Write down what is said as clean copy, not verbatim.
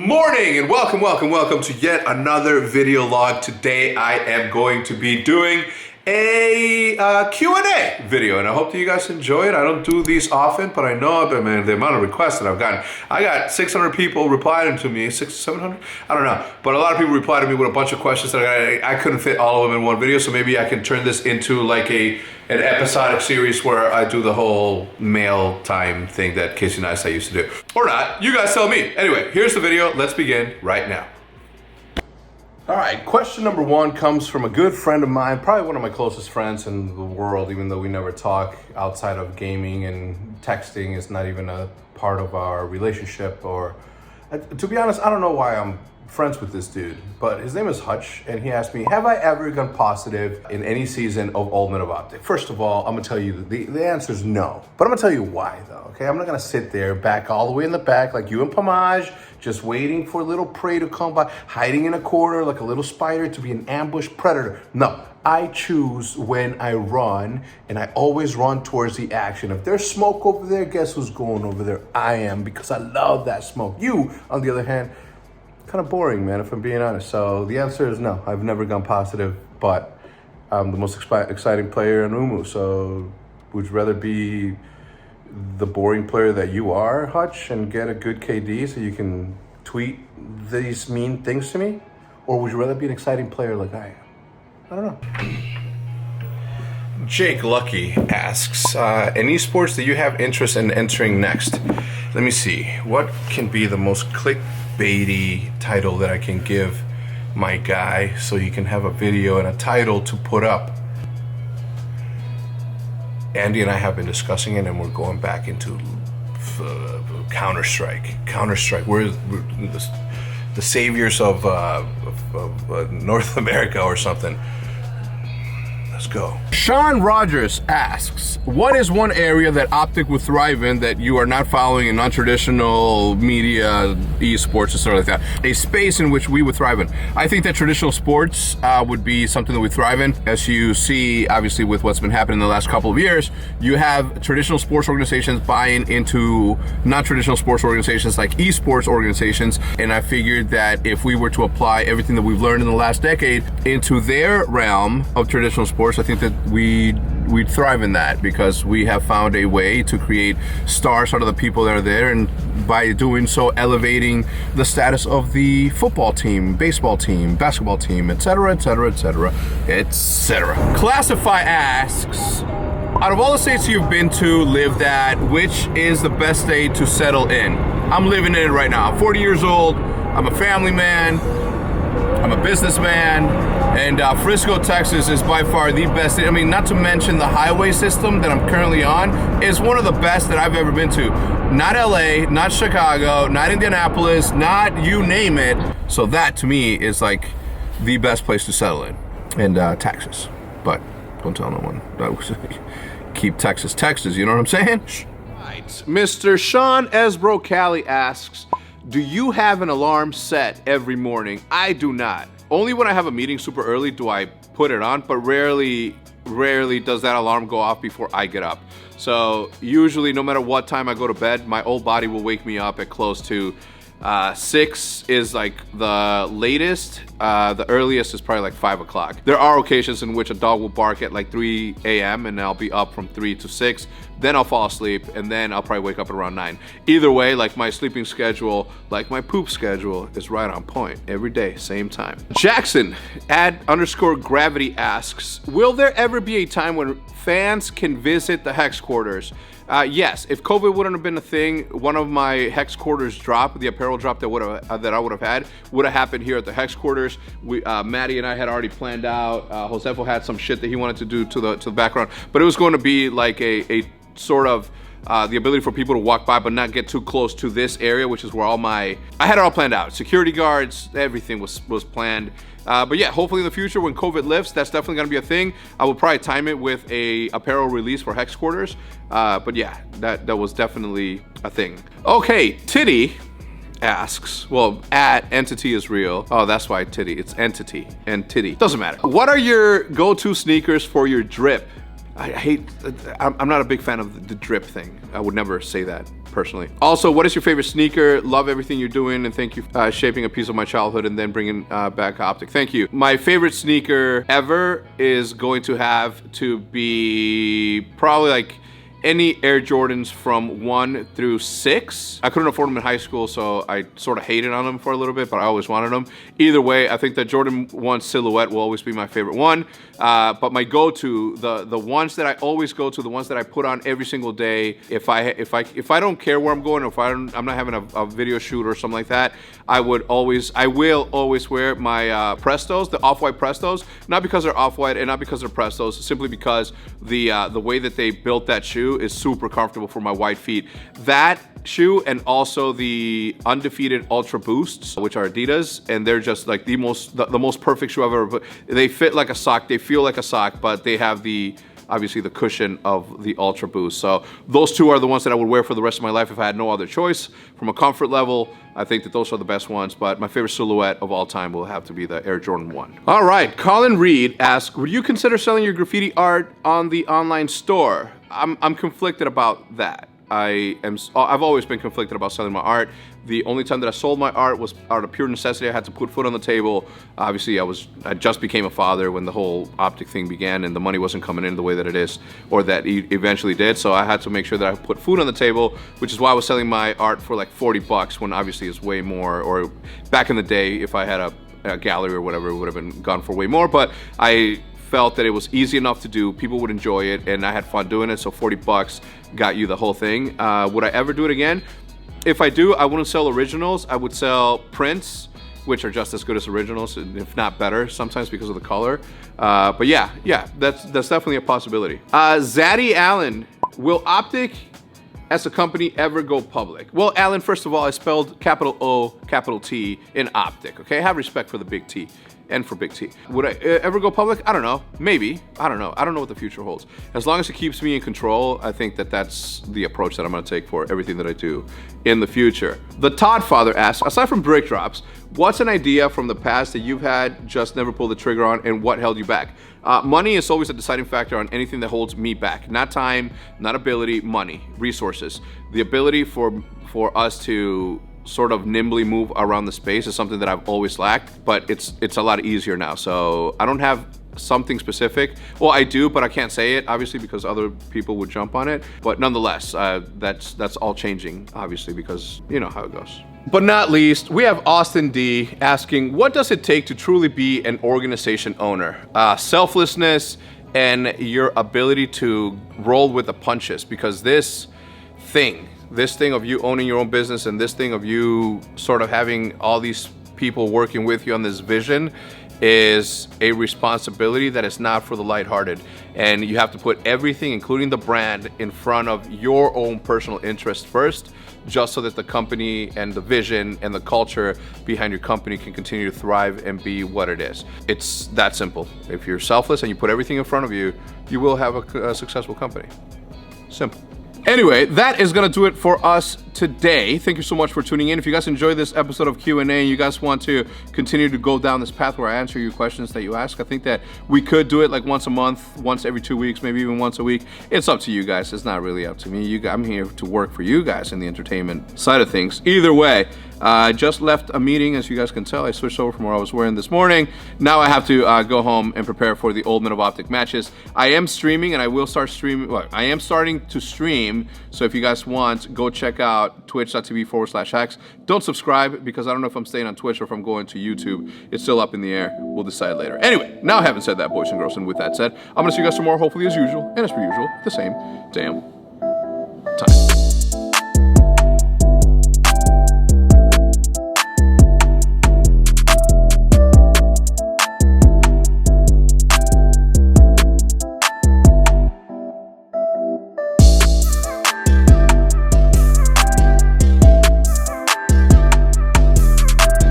morning and welcome to yet another video log. Today I am going to be doing a Q&A video, and I hope that you guys enjoy it. I don't do these often, but I know the amount of requests that I've gotten. I got 600 people replying to me, 700? I don't know. But a lot of people reply to me with a bunch of questions that I couldn't fit all of them in one video, so maybe I can turn this into like an episodic series where I do the whole mail time thing that Casey and I used to do. Or not, you guys tell me. Anyway, here's the video. Let's begin right now. All right, question number one comes from a good friend of mine, probably one of my closest friends in the world, even though we never talk outside of gaming, and texting is not even a part of our relationship. Or, to be honest, I don't know why I'm friends with this dude, but his name is Hutch, and he asked me, have I ever gone positive in any season of Ultimate of OpTic? First of all, I'm gonna tell you, the answer is no, but I'm gonna tell you why though, okay? I'm not gonna sit there back all the way in the back like you and Pomage, just waiting for a little prey to come by, hiding in a corner like a little spider to be an ambush predator. No, I choose when I run, and I always run towards the action. If there's smoke over there, guess who's going over there? I am, because I love that smoke. You, on the other hand, kind of boring, man, if I'm being honest. So the answer is no. I've never gone positive, but I'm the most exciting player in Umu. So would you rather be the boring player that you are, Hutch, and get a good KD so you can tweet these mean things to me? Or would you rather be an exciting player like I am? I don't know. Jake Lucky asks, in esports that you have interest in entering next? Let me see. What can be the most clickbaity title that I can give my guy so he can have a video and a title to put up? Andy and I have been discussing it, and we're going back into Counter-Strike. We're the saviors of North America or something. Let's go. Sean Rogers asks, what is one area that OpTic would thrive in that you are not following in non-traditional media, esports, and stuff like that? A space in which we would thrive in. I think that traditional sports would be something that we thrive in. As you see, obviously, with what's been happening in the last couple of years, you have traditional sports organizations buying into non-traditional sports organizations like esports organizations, and I figured that if we were to apply everything that we've learned in the last decade into their realm of traditional sports, I think that we'd thrive in that, because we have found a way to create stars out of the people that are there, and by doing so elevating the status of the football team, baseball team, basketball team, etc., etc., etc., etc. Classify asks, out of all the states you've been to, lived at, which is the best state to settle in? I'm living in it right now. I'm 40 years old. I'm a family man. I'm a businessman, and Frisco, Texas is by far the best. I mean, not to mention the highway system that I'm currently on is one of the best that I've ever been to. Not LA, not Chicago, not Indianapolis, not you name it. So that to me is like the best place to settle in. And Texas, but don't tell no one. Keep Texas, you know what I'm saying? Right. Mr. Sean Esbro Cali asks, do you have an alarm set every morning? I do not. Only when I have a meeting super early do I put it on, but rarely does that alarm go off before I get up. So usually, no matter what time I go to bed, my old body will wake me up at close to 6 is like the latest. The earliest is probably like 5 o'clock. There are occasions in which a dog will bark at like 3 a.m. and I'll be up from 3 to 6. Then I'll fall asleep, and then I'll probably wake up at around 9. Either way, like my sleeping schedule, like my poop schedule, is right on point every day, same time. Jackson @_gravity asks, will there ever be a time when fans can visit the HECZ quarters? Yes, if COVID wouldn't have been a thing, one of my HECZ quarters drop, the apparel drop that I would have had, would have happened here at the HECZ quarters. Maddie and I had already planned out. Josefo had some shit that he wanted to do to the background, but it was going to be like a sort of the ability for people to walk by but not get too close to this area, which is where I had it all planned out. Security guards, everything was planned. But yeah, hopefully in the future when COVID lifts, that's definitely gonna be a thing. I will probably time it with a apparel release for HECZ quarters. But yeah, that was definitely a thing. Okay, Titty asks, well, @entity is real. Oh, that's why Titty, it's entity and Titty. Doesn't matter. What are your go-to sneakers for your drip? I hate, I'm not a big fan of the drip thing. I would never say that personally. Also, what is your favorite sneaker? Love everything you're doing, and thank you for shaping a piece of my childhood and then bringing back OpTic. Thank you. My favorite sneaker ever is going to have to be probably like any Air Jordans from 1 through 6. I couldn't afford them in high school, so I sort of hated on them for a little bit, but I always wanted them. Either way, I think the Jordan 1 silhouette will always be my favorite one. But my go-to, the ones that I always go to, the ones that I put on every single day, if I don't care where I'm going, or if I'm not having a video shoot or something like that, I will always wear my Prestos, the off-white Prestos. Not because they're off-white and not because they're Prestos, simply because the way that they built that shoe is super comfortable for my white feet. That shoe, and also the Undefeated Ultra Boosts, which are Adidas, and they're just like the most perfect shoe I've ever put. They fit like a sock, they feel like a sock, but they have obviously the cushion of the Ultra Boost. So those two are the ones that I would wear for the rest of my life if I had no other choice. From a comfort level, I think that those are the best ones, but my favorite silhouette of all time will have to be the Air Jordan 1. All right, Colin Reed asks, would you consider selling your graffiti art on the online store? I'm conflicted about that. I've always been conflicted about selling my art. The only time that I sold my art was out of pure necessity. I had to put food on the table. Obviously, I just became a father when the whole OpTic thing began, and the money wasn't coming in the way that it is, or that it eventually did. So I had to make sure that I put food on the table, which is why I was selling my art for like 40 bucks, when obviously it's way more. Or back in the day, if I had a gallery or whatever, it would have been gone for way more. But I felt that it was easy enough to do, people would enjoy it, and I had fun doing it, so 40 bucks got you the whole thing. Would I ever do it again? If I do, I wouldn't sell originals. I would sell prints, which are just as good as originals, if not better, sometimes because of the color. But yeah, that's definitely a possibility. Zaddy Allen, will OpTic as a company ever go public? Well, Alan, first of all, I spelled capital O, capital T in OpTic, okay? Have respect for the big T and for big T. Would I ever go public? I don't know, maybe, I don't know. I don't know what the future holds. As long as it keeps me in control, I think that that's the approach that I'm gonna take for everything that I do in the future. The Todd Father asks, aside from brick drops, what's an idea from the past that you've had, just never pulled the trigger on, and what held you back? Money is always a deciding factor on anything that holds me back. Not time, not ability, money, resources. The ability for us to sort of nimbly move around the space is something that I've always lacked, but it's a lot easier now. So I don't have something specific. Well, I do, but I can't say it, obviously, because other people would jump on it. But nonetheless, that's all changing, obviously, because you know how it goes. But not least, we have Austin D asking, what does it take to truly be an organization owner? Selflessness and your ability to roll with the punches, because this thing of you owning your own business, and this thing of you sort of having all these people working with you on this vision, is a responsibility that is not for the lighthearted. And you have to put everything, including the brand, in front of your own personal interest first, just so that the company and the vision and the culture behind your company can continue to thrive and be what it is. It's that simple. If you're selfless and you put everything in front of you, you will have a successful company. Simple. Anyway, that is gonna do it for us today. Thank you so much for tuning in. If you guys enjoyed this episode of Q&A and you guys want to continue to go down this path where I answer your questions that you ask, I think that we could do it like once a month, once every 2 weeks, maybe even once a week. It's up to you guys. It's not really up to me. I'm here to work for you guys in the entertainment side of things. Either way, I just left a meeting, as you guys can tell. I switched over from where I was wearing this morning. Now I have to go home and prepare for the Old Men of OpTic matches. I am streaming, and I will start streaming. Well, I am starting to stream, so if you guys want, go check out twitch.tv/HECZ. Don't subscribe, because I don't know if I'm staying on Twitch or if I'm going to YouTube. It's still up in the air. We'll decide later. Anyway, now having said that, boys and girls, and with that said, I'm gonna see you guys tomorrow, hopefully as usual, and as per usual, the same damn time.